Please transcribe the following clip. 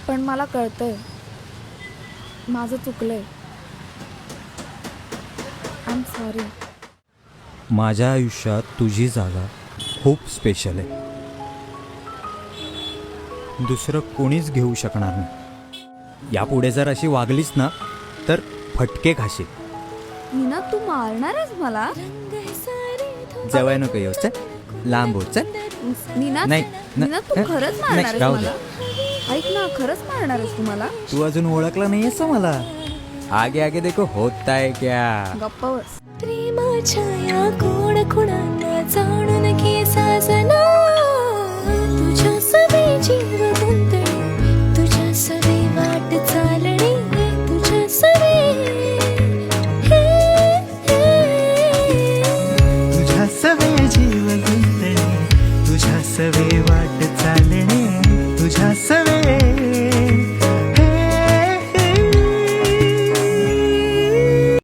पण मला कळतंय माझं चुकलंय. I am sorry. माझ्या आयुष्यात तुझी जागा खूप स्पेशल आहे. दुसरं कोणीच घेऊ शकणार नाही. यापुढे जर अशी वागलीस ना तर फटके खाशील. नीना तू मारणार आहेस मला? जवळ नको येऊ, चल लांब हो, चल. नीना नाही, नीना तू खरंच मारणार आहेस राहू दे. मला? ऐक ना, खरंच मारणार आहेस तू मला? तू अजून ओळखला नाहीयेस मला. आगे आगे देखो होता है क्या. गप्प बस. प्रेमाच्या या कोण खुणांना जाणून घे साजना, तुझ्या सवे जीव गुंतणे, तुझ्या सवे वाट चालणे, तुझ्या सवे तुझ्या सवे जीव गुंतणे, तुझ्या सवे वाट चालणे, तुझ्या सवे